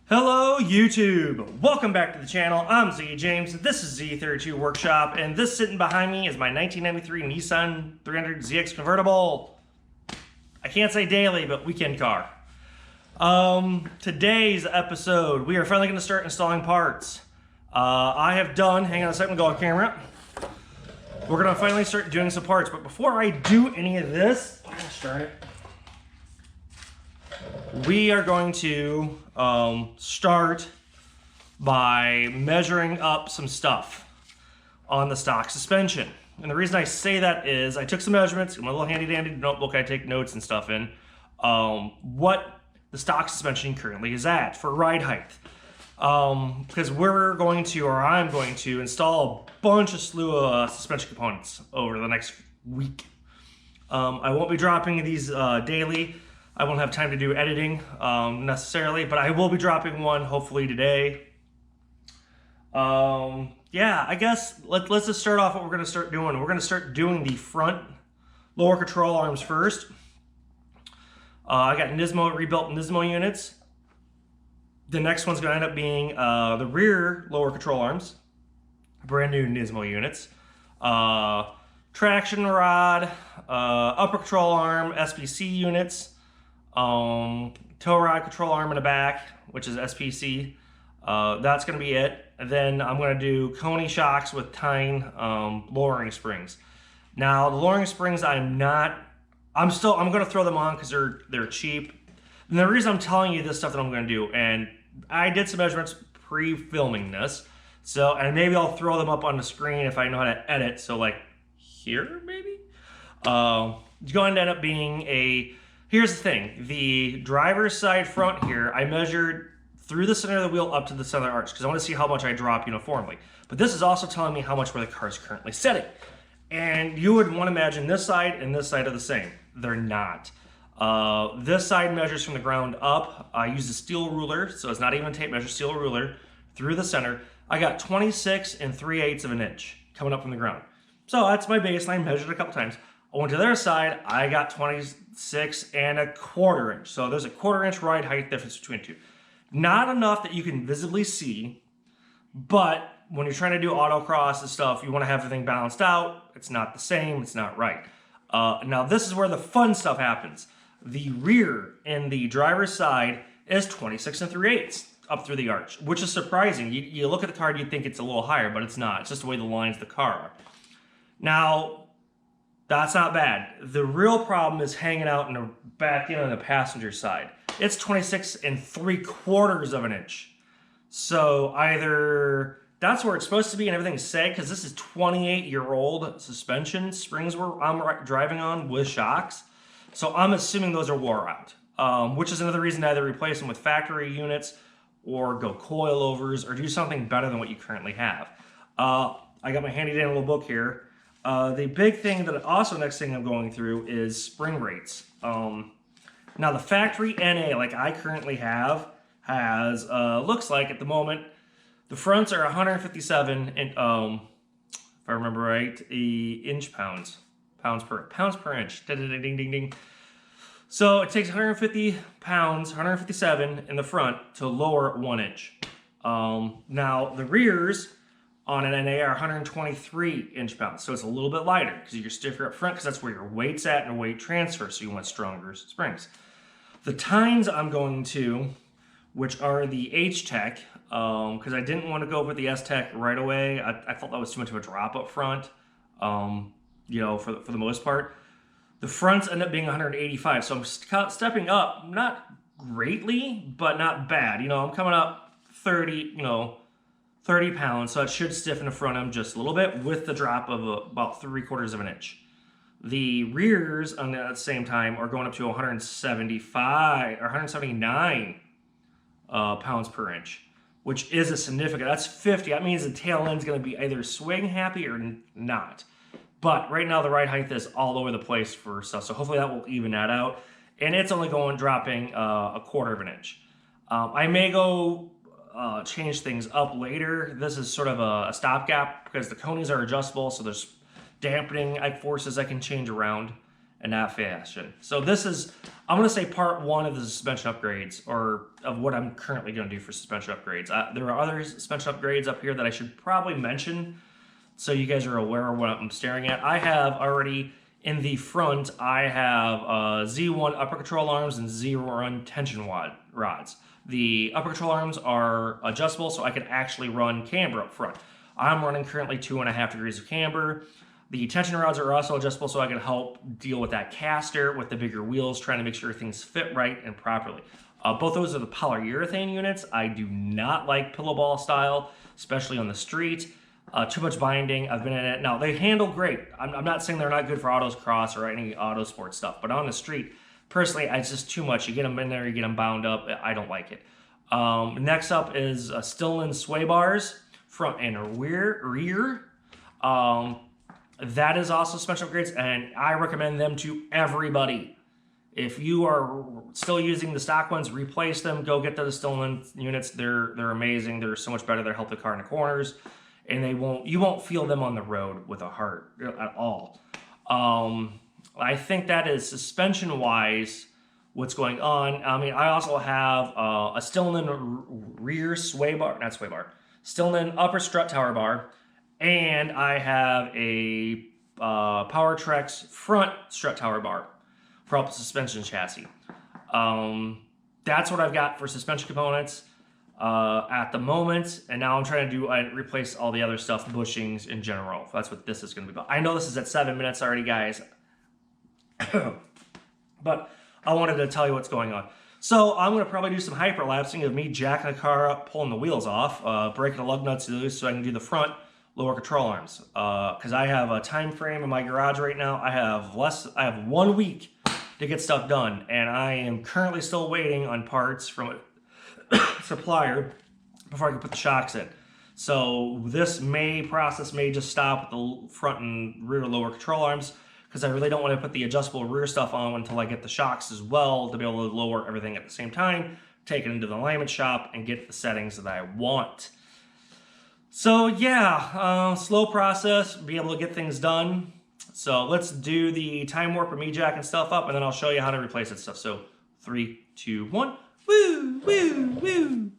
Hello YouTube! Welcome back to the channel. I'm Z James. This is Z32 Workshop, and this sitting behind me is my 1993 Nissan 300ZX Convertible. I can't say daily, but weekend car. Today's episode, we are finally going to start installing parts. I have done, hang on a second, go on camera. We're going to finally start doing some parts, but before I do any of this, start it. We are going to start by measuring up some stuff on the stock suspension. And the reason I say that is I took some measurements in my little handy dandy notebook I take notes and stuff in, what the stock suspension currently is at for ride height. Because we're going to, or I'm going to, install a slew of suspension components over the next week. I won't be dropping these daily. I won't have time to do editing necessarily, but I will be dropping one hopefully today. Yeah, I guess let's just start off what we're going to start doing. We're going to start doing the front lower control arms first. I got rebuilt Nismo units. The next one's going to end up being the rear lower control arms, brand new Nismo units. Traction rod, upper control arm, SPC units. Tow rod control arm in the back, which is SPC. That's going to be it. And then I'm going to do Coney shocks with Tyne lowering springs. Now the lowering springs, I'm going to throw them on because they're cheap. And the reason I'm telling you this stuff that I'm going to do, and I did some measurements pre-filming this, so, and maybe I'll throw them up on the screen if I know how to edit. So like here, maybe. It's going to end up being here's the thing, the driver's side front here, I measured through the center of the wheel up to the center of the arch because I want to see how much I drop uniformly. But this is also telling me how much where the car is currently sitting. And you would want to imagine this side and this side are the same. They're not. This side measures from the ground up. I use a steel ruler, so it's not even a tape measure, steel ruler, through the center. I got 26 3/8 of an inch coming up from the ground. So that's my baseline, measured a couple times. I went to their side, I got 26 1/4 inch. So there's a 1/4 inch ride height difference between the two. Not enough that you can visibly see, but when you're trying to do autocross and stuff, you want to have everything balanced out. It's not the same, it's not right. Now this is where the fun stuff happens. The rear in the driver's side is 26 3/8 up through the arch, which is surprising. You look at the car and you'd think it's a little higher, but it's not. It's just the way the lines of the car are. Now, that's not bad. The real problem is hanging out in the back end on the passenger side. It's 26 3/4 of an inch. So either that's where it's supposed to be and everything's set, because this is 28-year-old suspension springs I'm driving on with shocks. So I'm assuming those are wore out, which is another reason to either replace them with factory units or go coilovers or do something better than what you currently have. I got my handy dandy little book here. The big thing that also next thing I'm going through is spring rates. Now the factory NA like I currently have has looks like at the moment the fronts are 157 and if I remember right, pounds per inch. Ding ding ding ding. So it takes 150 pounds, 157 in the front to lower 1 inch. Now the rears on an NA are 123 inch-pounds, so it's a little bit lighter because you're stiffer up front because that's where your weight's at and weight transfer, so you want stronger springs. The tines I'm going to, which are the H-Tech, because I didn't want to go with the S-Tech right away. I thought that was too much of a drop up front, you know, for the most part. The fronts end up being 185, so I'm stepping up, not greatly, but not bad. You know, I'm coming up 30 pounds, so it should stiffen the front end just a little bit with the drop of about 3/4 of an inch. The rears on the same time are going up to 175 or 179 pounds per inch, which is a significant, that's 50. That means the tail end's going to be either swing happy or not. But right now the ride height is all over the place for stuff, so hopefully that will even that out. And it's only dropping a 1/4 of an inch. I may go change things up later. This is sort of a stopgap because the conies are adjustable, so there's dampening forces I can change around in that fashion. So this is, I'm going to say part one of the suspension upgrades, or of what I'm currently going to do for suspension upgrades. There are other suspension upgrades up here that I should probably mention, so you guys are aware of what I'm staring at. I have already, in the front, I have Z1 upper control arms and Z1 tension rods. The upper control arms are adjustable, so I can actually run camber up front. I'm running currently 2.5 degrees of camber. The tension rods are also adjustable, so I can help deal with that caster with the bigger wheels, trying to make sure things fit right and properly. Both those are the polyurethane units. I do not like pillow ball style, especially on the street. Too much binding. I've been in it. Now, they handle great. I'm not saying they're not good for autos cross or any auto sport stuff, but on the street, personally, it's just too much. You get them in there, you get them bound up. I don't like it. Next up is Stillman sway bars, front and rear. That is also suspension upgrades, and I recommend them to everybody. If you are still using the stock ones, replace them. Go get the Stillman units. They're amazing. They're so much better. They help the car in the corners, and you won't feel them on the road with a heart at all. I think that is suspension-wise what's going on. I mean, I also have a Stillman rear Stillman upper strut tower bar, and I have a Powertrex front strut tower bar for up suspension chassis. That's what I've got for suspension components at the moment, and now I'm trying to replace all the other stuff, bushings in general. That's what this is going to be about. I know this is at 7 minutes already, guys, but I wanted to tell you what's going on. So I'm going to probably do some hyperlapsing of me jacking the car up, pulling the wheels off, breaking the lug nuts loose so I can do the front lower control arms. Because I have a time frame in my garage right now. I have 1 week to get stuff done, and I am currently still waiting on parts from a supplier before I can put the shocks in. So this process may just stop at the front and rear lower control arms, because I really don't want to put the adjustable rear stuff on until I get the shocks as well to be able to lower everything at the same time, take it into the alignment shop, and get the settings that I want. So yeah, slow process, be able to get things done. So let's do the time warp of me jacking stuff up, and then I'll show you how to replace that stuff. So 3, 2, 1, woo, woo, woo.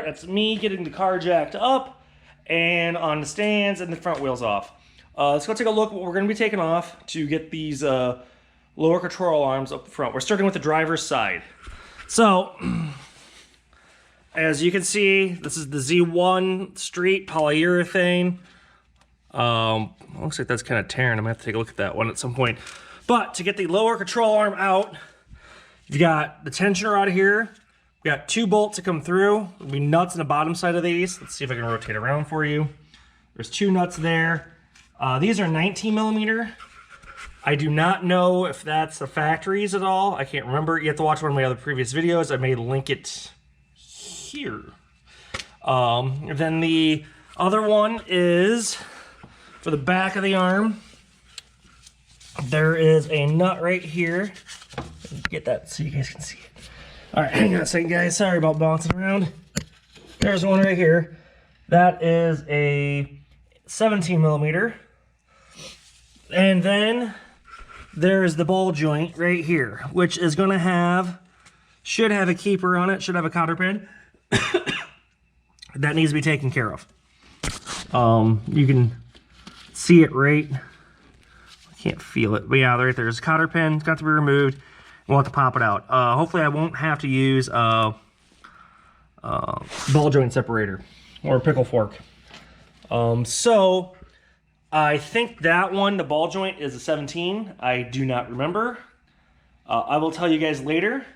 That's me getting the car jacked up and on the stands and the front wheels off. Let's go take a look at what we're going to be taking off to get these lower control arms up front. We're starting with the driver's side. So, as you can see, this is the Z1 Street polyurethane. Looks like that's kind of tearing. I'm going to have to take a look at that one at some point. But to get the lower control arm out, you've got the tension rod here. We got 2 bolts to come through. There'll be nuts on the bottom side of these. Let's see if I can rotate around for you. There's 2 nuts there. These are 19 millimeter. I do not know if that's the factories at all. I can't remember. You have to watch one of my other previous videos. I may link it here. Then the other one is for the back of the arm. There is a nut right here. Get that so you guys can see it. All right, hang on a second, guys. Sorry about bouncing around. There's one right here. That is a 17 millimeter. And then there's the ball joint right here, which is going to should have a keeper on it, should have a cotter pin. That needs to be taken care of. You can see it right. I can't feel it, but yeah, there's a cotter pin. It's got to be removed. We'll have to pop it out. Hopefully I won't have to use ball joint separator or pickle fork. So I think that one, the ball joint, is a 17. I do not remember. I will tell you guys later,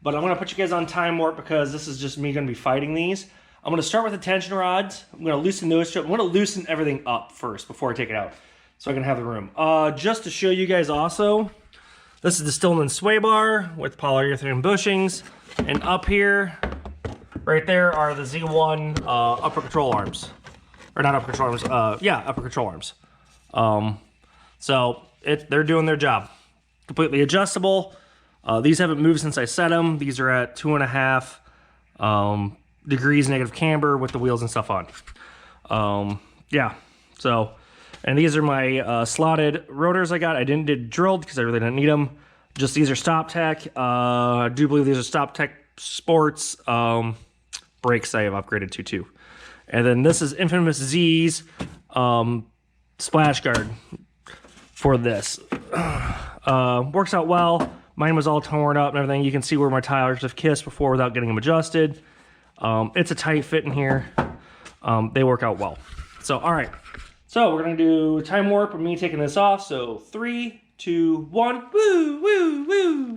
but I'm going to put you guys on time warp because this is just me going to be fighting these. I'm going to start with the tension rods. I'm going to loosen those. I'm going to loosen everything up first before I take it out so I can have the room. Just to show you guys also, this is the Stillman sway bar with polyurethane bushings. And up here, right there, are the Z1 upper control arms. Or not upper control arms, yeah, upper control arms. So they're doing their job. Completely adjustable. These haven't moved since I set them. These are at 2.5 degrees negative camber with the wheels and stuff on. Yeah, so, and these are my slotted rotors I got. I didn't get drilled because I really didn't need them. Just these are Stop Tech. I do believe these are Stop Tech Sports brakes I have upgraded to too. And then this is Infamous Z's splash guard for this. Works out well. Mine was all torn up and everything. You can see where my tires have kissed before without getting them adjusted. It's a tight fit in here. They work out well. So, all right. So we're going to do time warp of me taking this off. So 3, 2, 1. Woo, woo, woo.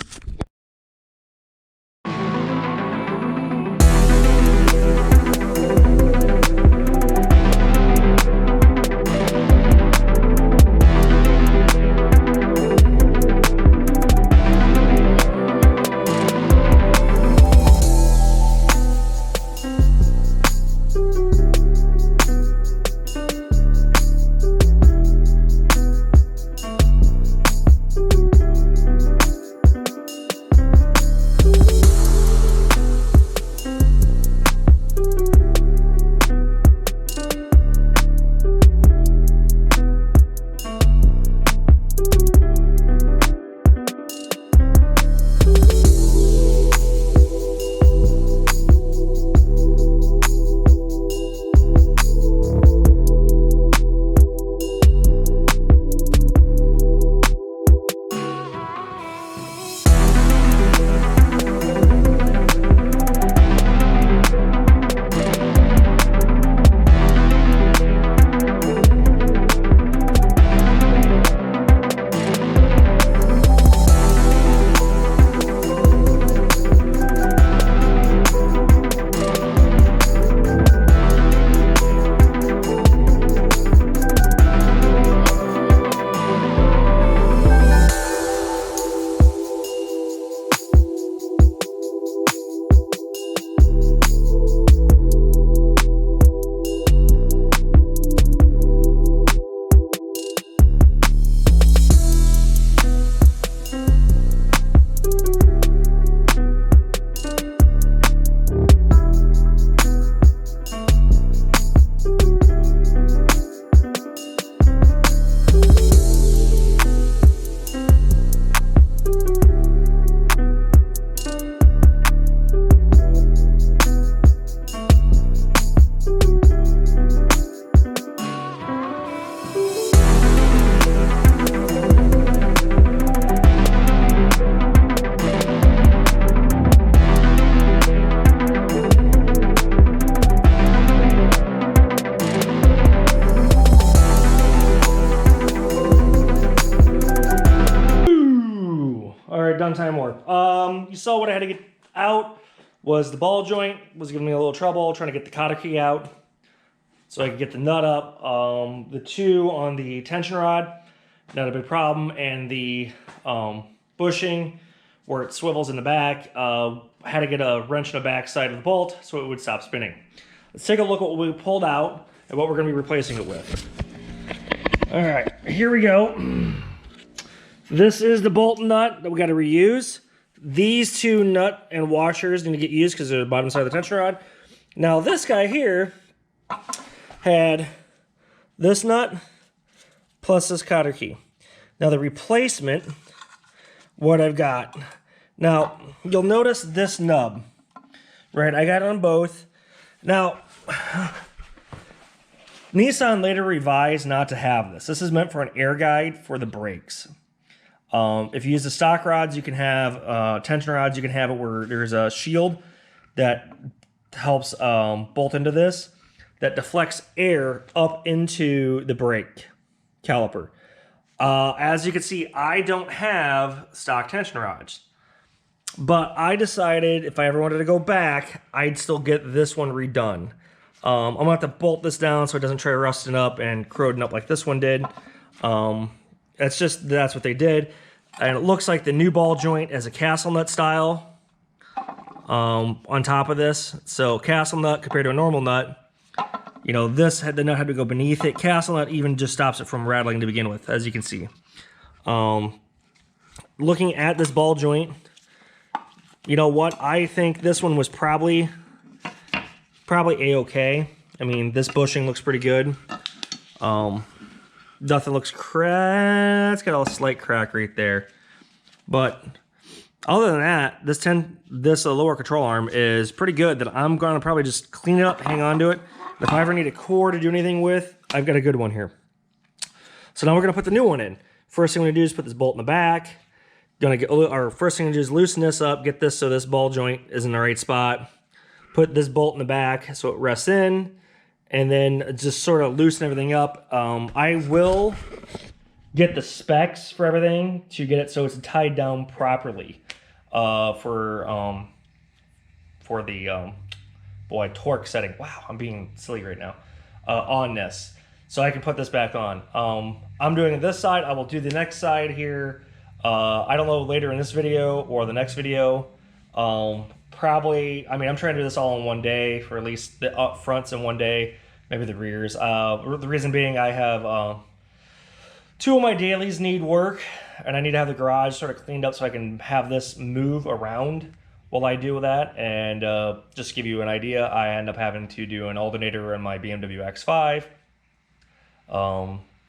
Done time warp. You saw what I had to get out was the ball joint was giving me a little trouble trying to get the cotter key out so I could get the nut up. The two on the tension rod, not a big problem, and the bushing where it swivels in the back, had to get a wrench in the back side of the bolt so it would stop spinning. Let's take a look at what we pulled out and what we're going to be replacing it with. All right, here we go. This is the bolt nut that we got to reuse. These two nut and washers need to get used because they're the bottom side of the tension rod. Now this guy here had this nut plus this cotter key. Now the replacement, what I've got. Now you'll notice this nub, right? I got it on both. Now Nissan later revised not to have this. This is meant for an air guide for the brakes. If you use the stock rods, you can have tension rods. You can have it where there's a shield that helps bolt into this that deflects air up into the brake caliper. As you can see, I don't have stock tension rods. But I decided if I ever wanted to go back, I'd still get this one redone. I'm going to have to bolt this down so it doesn't try rusting up and corroding up like this one did. That's what they did. And it looks like the new ball joint is a castle nut style on top of this. So castle nut compared to a normal nut. You know, the nut had to go beneath it. Castle nut even just stops it from rattling to begin with, as you can see. Looking at this ball joint, you know what? I think this one was probably A-okay. I mean, this bushing looks pretty good. Nothing looks it's got a slight crack right there. But other than that, this lower control arm is pretty good that I'm going to probably just clean it up, hang on to it. If I ever need a core to do anything with, I've got a good one here. So now we're going to put the new one in. First thing we're going to do is put this bolt in the back. First thing to do is loosen this up, get this so this ball joint is in the right spot. Put this bolt in the back so it rests in, and then just sort of loosen everything up. I will get the specs for everything to get it so it's tied down properly for the torque setting. Wow, I'm being silly right now on this, so I can put this back on. I'm doing this side. I will do the next side here. I don't know, later in this video or the next video. Probably, I mean, I'm trying to do this all in one day, for at least the up fronts in one day, maybe the rears. The reason being I have two of my dailies need work, and I need to have the garage sort of cleaned up so I can have this move around while I do that. And just to give you an idea, I end up having to do an alternator in my BMW X5.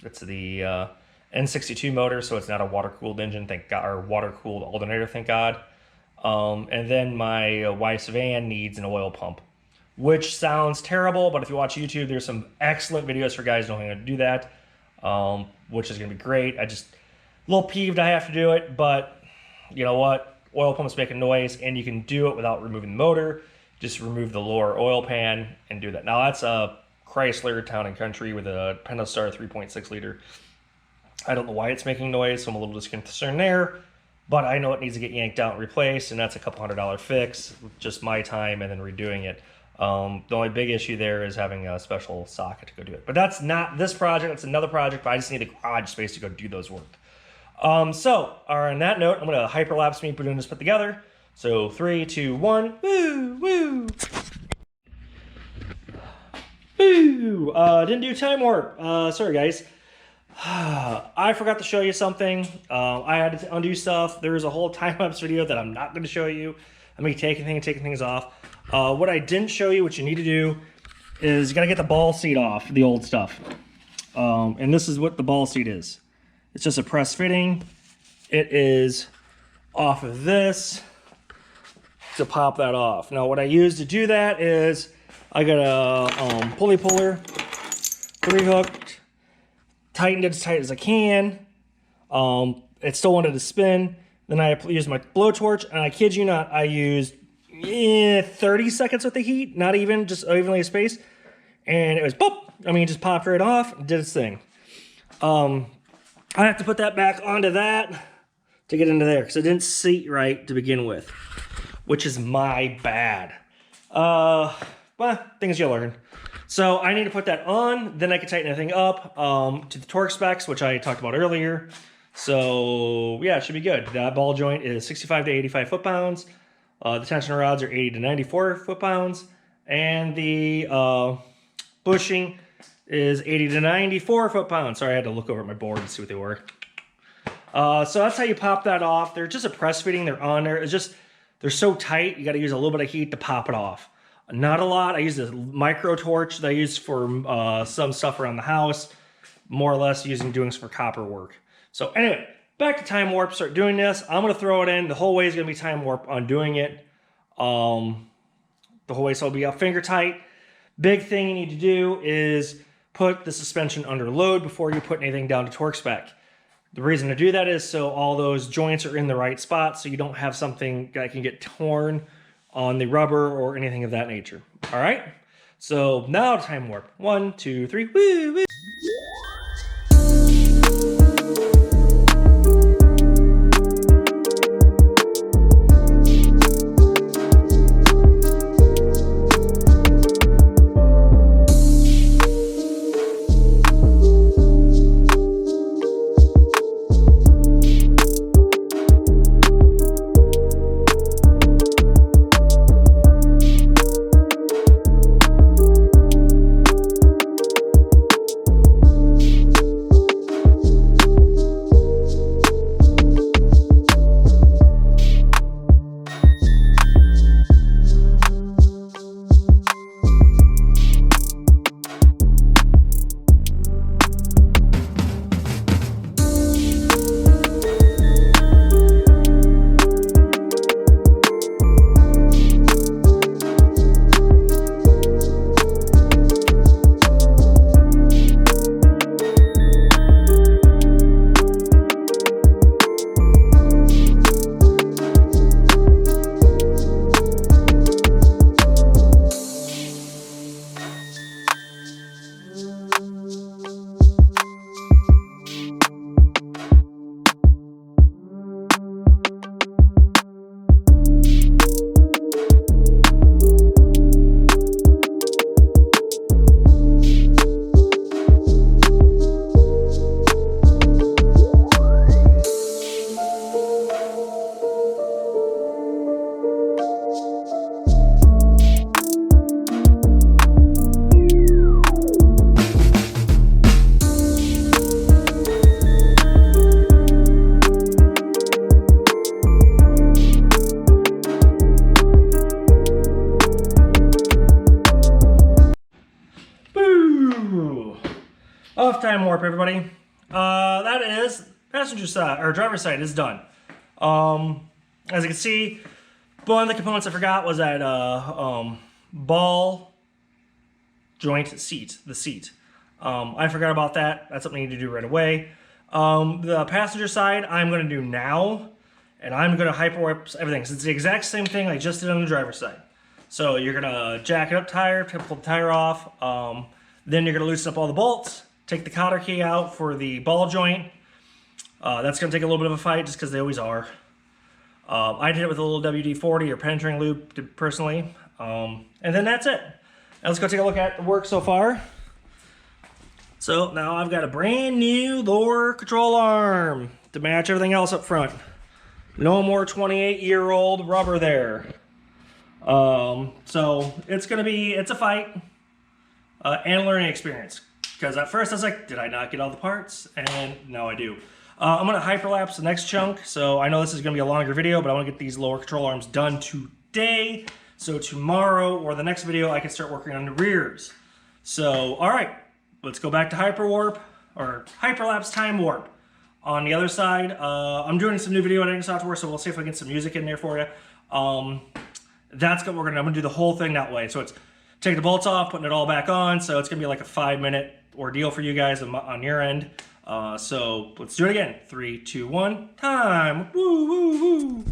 It's the N62 motor, so it's not a water-cooled engine, thank God, or water-cooled alternator, thank God. And then my wife's van needs an oil pump, which sounds terrible, but if you watch YouTube, there's some excellent videos for guys knowing how to do that, which is going to be great. A little peeved I have to do it, but you know what? Oil pump's making noise, and you can do it without removing the motor. Just remove the lower oil pan and do that. Now, that's a Chrysler Town & Country with a Pentastar 3.6 liter. I don't know why it's making noise, so I'm a little concerned there. But I know it needs to get yanked out and replaced, and that's a couple $100 fix, just my time and then redoing it. The only big issue there is having a special socket to go do it. But that's not this project, that's another project, but I just need a garage space to go do those work. On that note, I'm going to hyperlapse me doing this put together. So 3, 2, 1, woo, woo. Woo! Didn't do time warp. Sorry, guys. I forgot to show you something. I had to undo stuff. There's a whole time-lapse video that I'm not going to show you. I'm going to be taking things off. What I didn't show you, what you need to do, is you got to get the ball seat off, the old stuff. And this is what the ball seat is. It's just a press fitting. It is off of this to pop that off. Now, what I use to do that is I got a pulley puller, 3-hooked, tightened it as tight as I can. It still wanted to spin. Then I used my blowtorch, and I kid you not, I used 30 seconds with the heat, not even, just evenly spaced. And it was pop. I mean, it just popped right off and did its thing. I have to put that back onto that to get into there because it didn't seat right to begin with, which is my bad. Well, things you learn. So I need to put that on, then I can tighten everything up to the torque specs, which I talked about earlier. So yeah, it should be good. That ball joint is 65 to 85 foot-pounds. The tension rods are 80 to 94 foot-pounds. And the bushing is 80 to 94 foot-pounds. Sorry, I had to look over at my board and see what they were. So that's how you pop that off. They're just a press fitting. They're on there. It's just, they're so tight, you got to use a little bit of heat to pop it off. Not a lot. I use a micro torch that I use for some stuff around the house, more or less doing some for copper work. So anyway, back to time warp. Start doing this. I'm going to throw it in. The whole way is going to be time warp on doing it. The whole way, so it'll be finger tight. Big thing you need to do is put the suspension under load before you put anything down to torque spec. The reason to do that is so all those joints are in the right spot, so you don't have something that can get torn on the rubber or anything of that nature. All right, so now time warp. 1, 2, 3, woo, woo. Off time warp, everybody. That is passenger side or driver's side is done. As you can see, one of the components I forgot was that ball joint seat, the seat. I forgot about that. That's something I need to do right away. The passenger side I'm going to do now, and I'm going to hyper warp everything. So it's the exact same thing I just did on the driver's side. So you're going to jack it up tire, pull the tire off. Then you're going to loosen up all the bolts. Take the cotter key out for the ball joint. That's going to take a little bit of a fight just because they always are. I did it with a little WD-40 or penetrating lube personally. And then that's it. Now let's go take a look at the work so far. So now I've got a brand new lower control arm to match everything else up front. No more 28-year-old rubber there. So it's a fight and a learning experience. Because at first I was like, did I not get all the parts? And now I do. I'm going to hyperlapse the next chunk. So I know this is going to be a longer video, but I want to get these lower control arms done today. So tomorrow or the next video, I can start working on the rears. So, all right, let's go back to hyperwarp or hyperlapse time warp. On the other side, I'm doing some new video editing software, so we'll see if I can get some music in there for you. That's what I'm going to do the whole thing that way. So it's take the bolts off, putting it all back on. So it's going to be like a 5-minute ordeal for you guys on your end. So let's do it again. 3, 2, 1, time. Woo, woo, woo.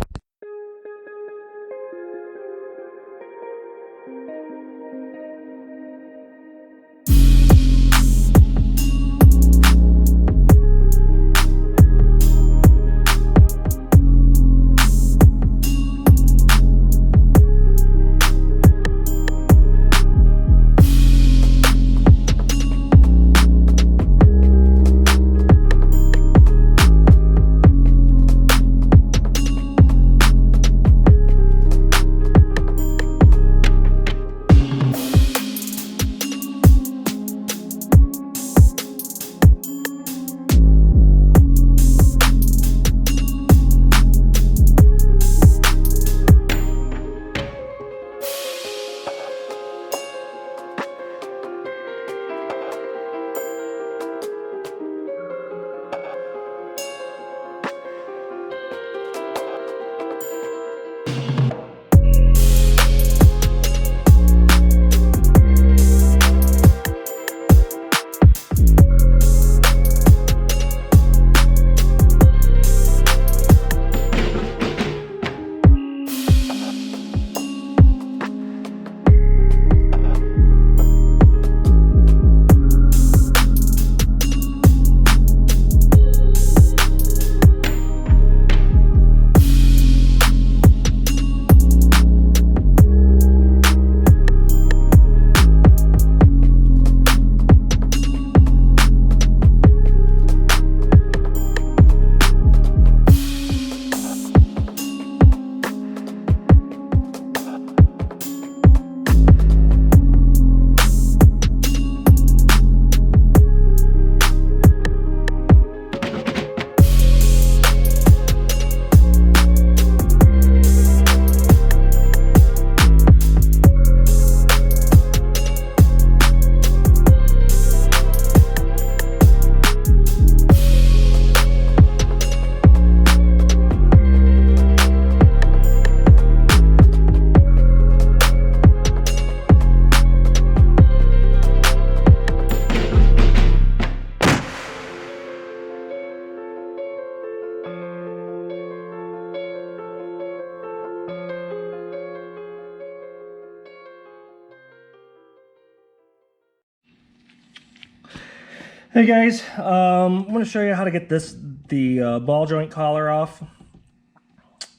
Hey guys, I'm going to show you how to get the ball joint collar off,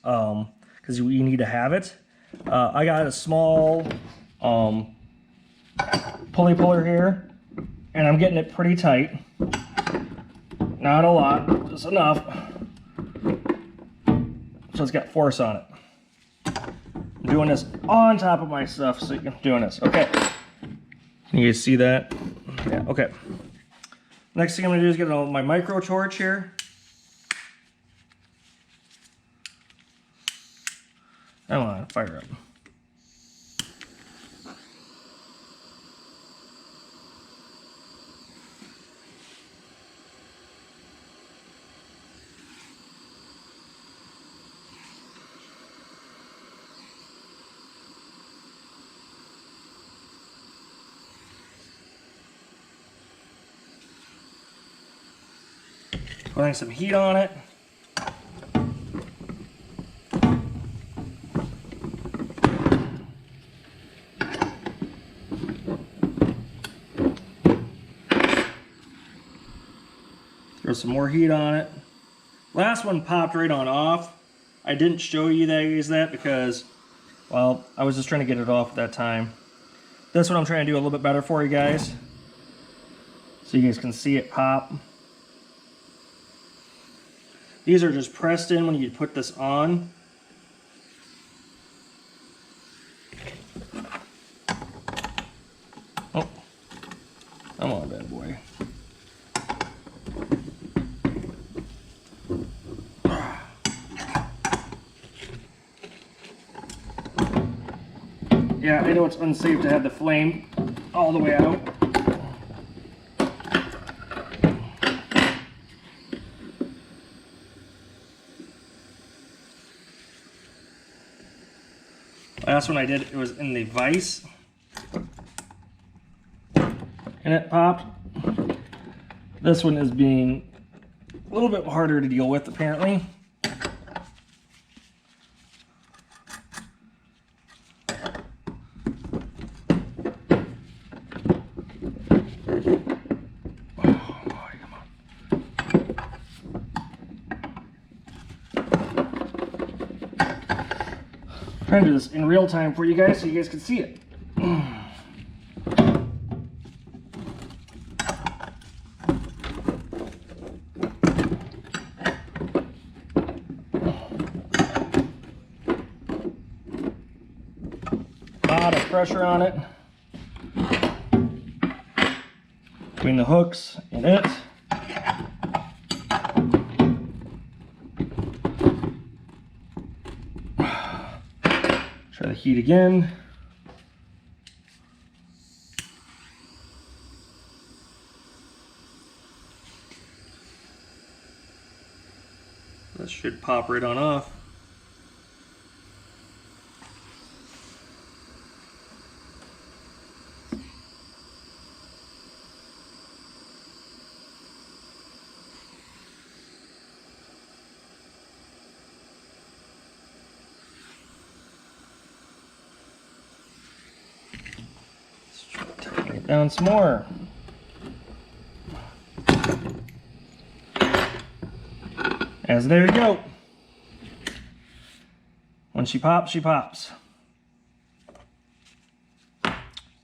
because you need to have it. I got a small pulley puller here, and I'm getting it pretty tight. Not a lot, just enough. So it's got force on it. I'm doing this on top of my stuff, so you're doing this. Okay. Can you guys see that? Yeah, okay. Next thing I'm going to do is get my micro torch here. Come on, fire up. Putting some heat on it. Throw some more heat on it. Last one popped right on off. I didn't show you guys that because, well, I was just trying to get it off at that time. This one I'm trying to do a little bit better for you guys, so you guys can see it pop. These are just pressed in when you put this on. Oh, come on, bad boy. Yeah, I know it's unsafe to have the flame all the way out. Last one I did, it was in the vise, and it popped. This one is being a little bit harder to deal with, apparently. I'm trying to do this in real time for you guys so you guys can see it. A lot of pressure on it between the hooks and it. Try the heat again. This should pop right on off. Down some more. As there you go. When she pops, she pops.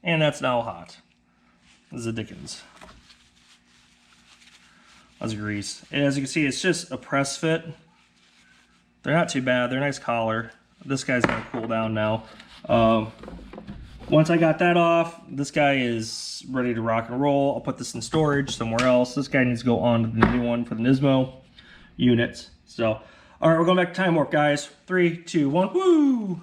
And that's now hot. This is a Dickens. That's grease. And as you can see, it's just a press fit. They're not too bad. They're a nice collar. This guy's gonna cool down now. Once I got that off, this guy is ready to rock and roll. I'll put this in storage somewhere else. This guy needs to go on to the new one for the Nismo units. So, all right, we're going back to time warp, guys. 3, 2, 1, woo!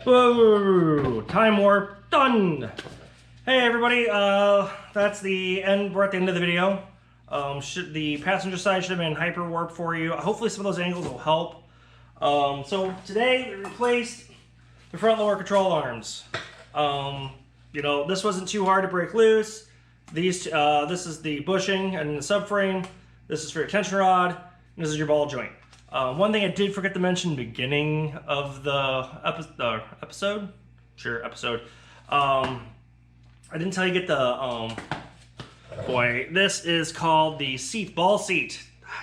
Whoa, time warp done. Hey everybody, that's the end. We're at the end of the video. The passenger side should have been hyper warped for you. Hopefully some of those angles will help. So today we replaced the front lower control arms. You know, this wasn't too hard to break loose. This is the bushing and the subframe. This is for your tension rod. And this is your ball joint. One thing I did forget to mention in the beginning of the episode. I didn't tell you get the boy. This is called the ball seat.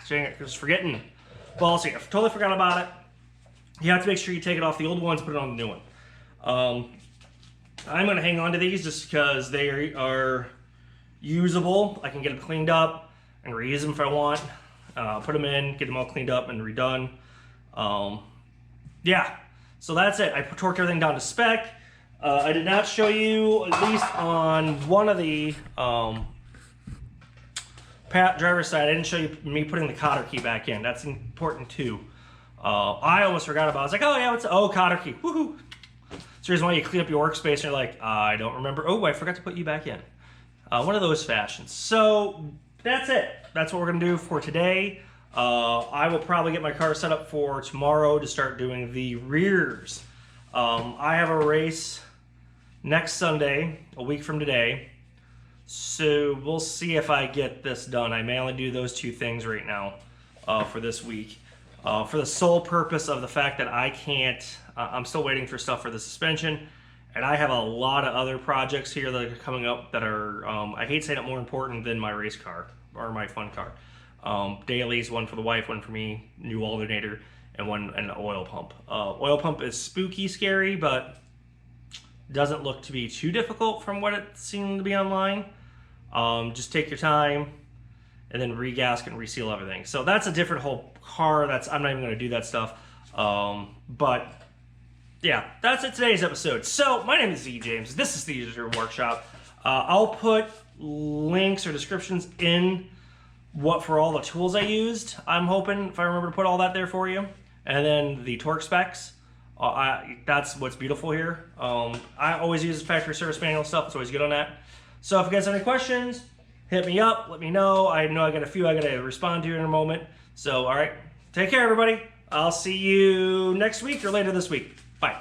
Dang it, I was forgetting. Ball seat. I totally forgot about it. You have to make sure you take it off the old ones, put it on the new one. I'm gonna hang on to these just because they are usable. I can get them cleaned up and reuse them if I want. Put them in, get them all cleaned up and redone. Yeah, so that's it. I torqued everything down to spec. I did not show you, at least on one of the driver's side, I didn't show you me putting the cotter key back in. That's important too. I almost forgot about it. I was like, oh yeah, cotter key, woohoo. It's the reason why you clean up your workspace and you're like, I don't remember. Oh, I forgot to put you back in. One of those fashions. So that's it. That's what we're gonna do for today. I will probably get my car set up for tomorrow to start doing the rears. I have a race next Sunday, a week from today. So we'll see if I get this done. I may only do those two things right now for this week. For the sole purpose of the fact that I can't, I'm still waiting for stuff for the suspension. And I have a lot of other projects here that are coming up that are, I hate saying it, more important than my race car or my fun car. Dailies, one for the wife, one for me, new alternator, and an oil pump. Oil pump is spooky scary, but doesn't look to be too difficult from what it seemed to be online. Just take your time and then regasket and reseal everything. So that's a different whole car. I'm not even gonna do that stuff. But yeah, that's it today's episode. So my name is Z James. This is the User Workshop. I'll put links or descriptions in for all the tools I used. I'm hoping, if I remember, to put all that there for you. And then the torque specs. That's what's beautiful here. I always use factory service manual stuff. It's always good on that. So if you guys have any questions, hit me up. Let me know. I know I got a few I got to respond to in a moment. So all right, take care, everybody. I'll see you next week or later this week. Bye.